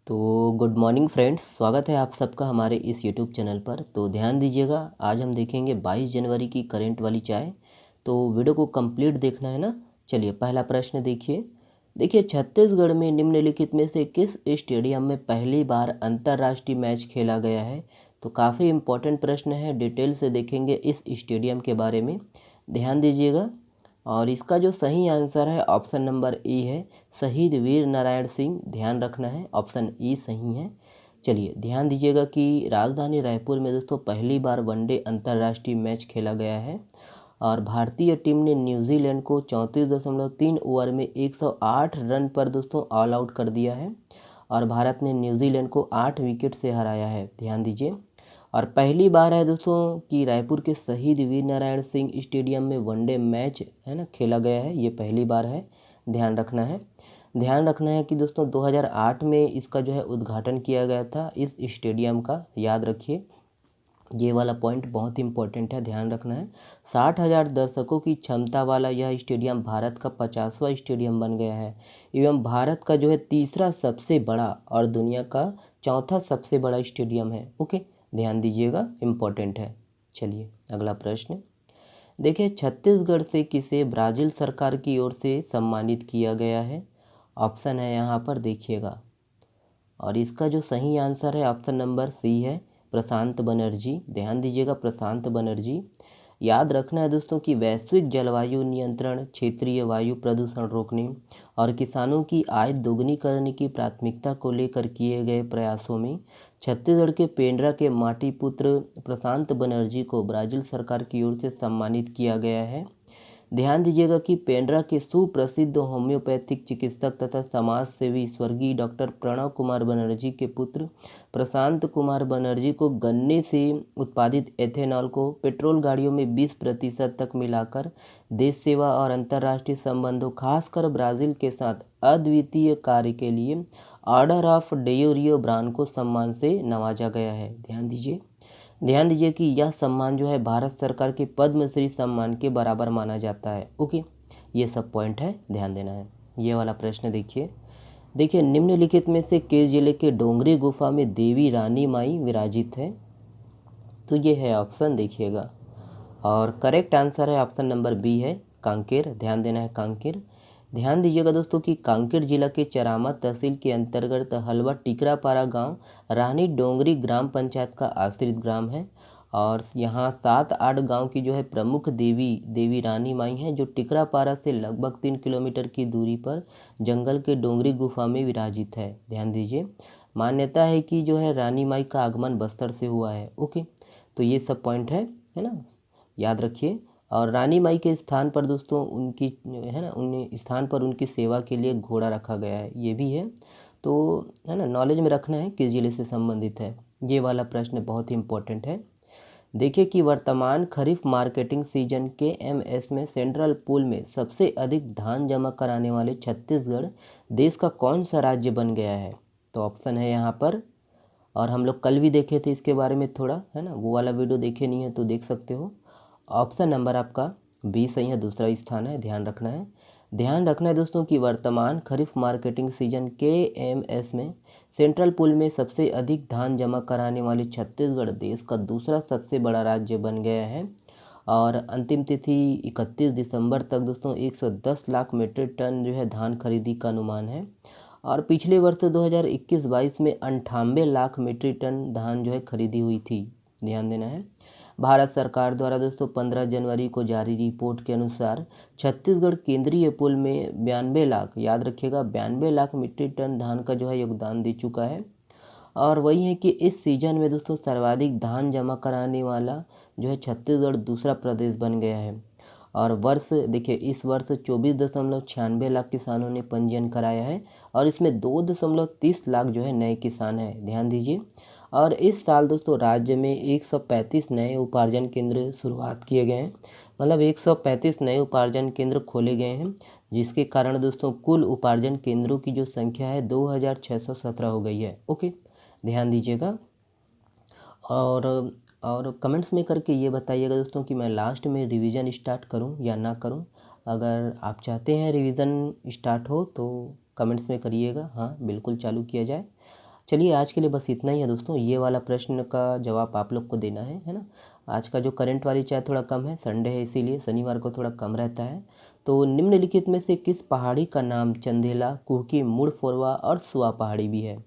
तो good morning friends, स्वागत है आप सबका हमारे इस यूट्यूब चैनल पर। तो ध्यान दीजिएगा, आज हम देखेंगे 22 जनवरी की करंट वाली चाय। तो वीडियो को कंप्लीट देखना है ना। चलिए पहला प्रश्न देखिए छत्तीसगढ़ में निम्नलिखित में से किस स्टेडियम में पहली बार अंतर्राष्ट्रीय मैच खेला गया है। तो काफ़ी इम्पोर्टेंट प्रश्न है, डिटेल से देखेंगे इस स्टेडियम के बारे में। ध्यान दीजिएगा और इसका जो सही आंसर है ऑप्शन नंबर ए है, शहीद वीर नारायण सिंह। ध्यान रखना है, ऑप्शन ई सही है। चलिए ध्यान दीजिएगा कि राजधानी रायपुर में दोस्तों पहली बार वनडे अंतर्राष्ट्रीय मैच खेला गया है और भारतीय टीम ने न्यूजीलैंड को 34.3 ओवर में 108 रन पर दोस्तों ऑल आउट कर दिया है और भारत ने न्यूजीलैंड को 8 विकेट से हराया है। ध्यान दीजिए और पहली बार है दोस्तों कि रायपुर के शहीद वीर नारायण सिंह स्टेडियम में वनडे मैच है ना खेला गया है, ये पहली बार है। ध्यान रखना है कि दोस्तों 2008 में इसका जो है उद्घाटन किया गया था इस स्टेडियम का, याद रखिए। ये वाला पॉइंट बहुत इंपॉर्टेंट है, ध्यान रखना है। 60,000 दर्शकों की क्षमता वाला यह स्टेडियम भारत का 50वां स्टेडियम बन गया है एवं भारत का जो है तीसरा सबसे बड़ा और दुनिया का चौथा सबसे बड़ा स्टेडियम है। ओके, ध्यान दीजिएगा, इम्पोर्टेंट है। चलिए अगला प्रश्न देखिए, छत्तीसगढ़ से किसे ब्राज़ील सरकार की ओर से सम्मानित किया गया है। ऑप्शन है यहाँ पर देखिएगा और इसका जो सही आंसर है ऑप्शन नंबर सी है, प्रशांत बनर्जी। ध्यान दीजिएगा, प्रशांत बनर्जी। याद रखना है दोस्तों कि वैश्विक जलवायु नियंत्रण, क्षेत्रीय वायु प्रदूषण रोकने और किसानों की आय दोगुनी करने की प्राथमिकता को लेकर किए गए प्रयासों में छत्तीसगढ़ के पेंड्रा के माटी पुत्र प्रशांत बनर्जी को ब्राज़ील सरकार की ओर से सम्मानित किया गया है। ध्यान दीजिएगा कि पेंड्रा के सुप्रसिद्ध होम्योपैथिक चिकित्सक तथा समाज सेवी स्वर्गीय डॉक्टर प्रणव कुमार बनर्जी के पुत्र प्रशांत कुमार बनर्जी को गन्ने से उत्पादित एथेनॉल को पेट्रोल गाड़ियों में 20% तक मिलाकर देश सेवा और अंतर्राष्ट्रीय संबंधों, खासकर ब्राज़ील के साथ अद्वितीय कार्य के लिए ऑर्डर ऑफ डेयोरियो ब्रांड को सम्मान से नवाजा गया है। ध्यान दीजिए कि यह सम्मान जो है भारत सरकार के पद्मश्री सम्मान के बराबर माना जाता है। ओके, ये सब पॉइंट है, ध्यान देना है। ये वाला प्रश्न देखिए निम्नलिखित में से किस जिले के डोंगरी गुफा में देवी रानी माई विराजित है। तो ये है ऑप्शन, देखिएगा और करेक्ट आंसर है ऑप्शन नंबर बी है, कांकेर। ध्यान देना है, कांकेर। ध्यान दीजिएगा दोस्तों कि कांकेर जिला के चरामा तहसील के अंतर्गत हलवा टिकरापारा गांव रानी डोंगरी ग्राम पंचायत का आश्रित ग्राम है और यहाँ 7-8 गांव की जो है प्रमुख देवी रानी माई हैं, जो टिकरापारा से लगभग 3 किलोमीटर की दूरी पर जंगल के डोंगरी गुफा में विराजित है। ध्यान दीजिए, मान्यता है कि जो है रानी माई का आगमन बस्तर से हुआ है। ओके, तो ये सब पॉइंट है ना, याद रखिए। और रानी माई के स्थान पर दोस्तों उनकी है ना, उन स्थान पर उनकी सेवा के लिए घोड़ा रखा गया है, ये भी है। तो है ना, नॉलेज में रखना है किस जिले से संबंधित है। ये वाला प्रश्न बहुत ही इम्पोर्टेंट है। देखिए कि वर्तमान खरीफ मार्केटिंग सीजन के एमएस में सेंट्रल पूल में सबसे अधिक धान जमा कराने वाले छत्तीसगढ़ देश का कौन सा राज्य बन गया है। तो ऑप्शन है यहाँ पर, और हम लोग कल भी देखे थे इसके बारे में थोड़ा, है ना, वो वाला वीडियो देखे नहीं है तो देख सकते हो। ऑप्शन नंबर आपका बी सही है, दूसरा स्थान है। ध्यान रखना है दोस्तों कि वर्तमान खरीफ मार्केटिंग सीजन के एमएस में सेंट्रल पूल में सबसे अधिक धान जमा कराने वाले छत्तीसगढ़ देश का दूसरा सबसे बड़ा राज्य बन गया है और अंतिम तिथि 31 दिसंबर तक दोस्तों 110 लाख मीट्रिक टन जो है धान खरीदी का अनुमान है और पिछले वर्ष 2021-22 में 98 लाख मीट्रिक टन धान जो है खरीदी हुई थी। ध्यान देना है। भारत सरकार द्वारा दोस्तों 15 जनवरी को जारी रिपोर्ट के अनुसार छत्तीसगढ़ केंद्रीय पूल में 92 लाख, याद रखिएगा 92 लाख मीट्रिक टन धान का जो है योगदान दे चुका है। और वही है कि इस सीजन में दोस्तों सर्वाधिक धान जमा कराने वाला जो है छत्तीसगढ़ दूसरा प्रदेश बन गया है। और वर्ष देखिए, इस वर्ष 24.96 लाख किसानों ने पंजीयन कराया है और इसमें 2.30 लाख जो है नए किसान हैं। ध्यान दीजिए। और इस साल दोस्तों राज्य में 135 नए उपार्जन केंद्र शुरुआत किए गए हैं, मतलब 135 नए उपार्जन केंद्र खोले गए हैं, जिसके कारण दोस्तों कुल उपार्जन केंद्रों की जो संख्या है 2617 हो गई है। ओके, ध्यान दीजिएगा। और कमेंट्स में करके ये बताइएगा दोस्तों कि मैं लास्ट में रिवीजन स्टार्ट करूं या ना करूं। अगर आप चाहते हैं रिवीजन स्टार्ट हो तो कमेंट्स में करिएगा, हाँ बिल्कुल चालू किया जाए। चलिए आज के लिए बस इतना ही है दोस्तों। ये वाला प्रश्न का जवाब आप लोग को देना है ना। आज का जो करंट वाली चाय थोड़ा कम है, संडे है इसीलिए, शनिवार को थोड़ा कम रहता है। तो निम्नलिखित में से किस पहाड़ी का नाम चंदेला, कुहकी, मुड़फोरवा और सुआ पहाड़ी भी है?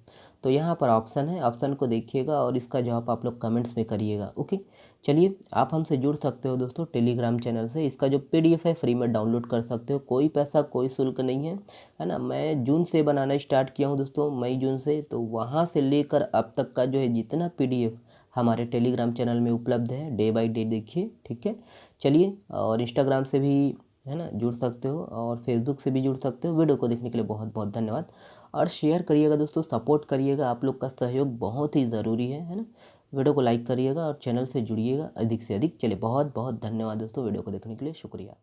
तो यहाँ पर ऑप्शन है, ऑप्शन को देखिएगा और इसका जवाब आप लोग कमेंट्स में करिएगा। ओके, चलिए आप हमसे जुड़ सकते हो दोस्तों टेलीग्राम चैनल से। इसका जो PDF है फ्री में डाउनलोड कर सकते हो, कोई पैसा कोई शुल्क नहीं है ना। मैं जून से बनाना स्टार्ट किया हूँ दोस्तों, मई जून से। तो वहाँ से लेकर अब तक का जो है जितना PDF हमारे टेलीग्राम चैनल में उपलब्ध है, डे बाय डे देखिए, ठीक है। चलिए, और इंस्टाग्राम से भी है ना जुड़ सकते हो और फेसबुक से भी जुड़ सकते हो। वीडियो को देखने के लिए बहुत बहुत धन्यवाद। और शेयर करिएगा दोस्तों, सपोर्ट करिएगा, आप लोग का सहयोग बहुत ही ज़रूरी है ना। वीडियो को लाइक करिएगा और चैनल से जुड़िएगा अधिक से अधिक। चलिए बहुत बहुत धन्यवाद दोस्तों, वीडियो को देखने के लिए शुक्रिया।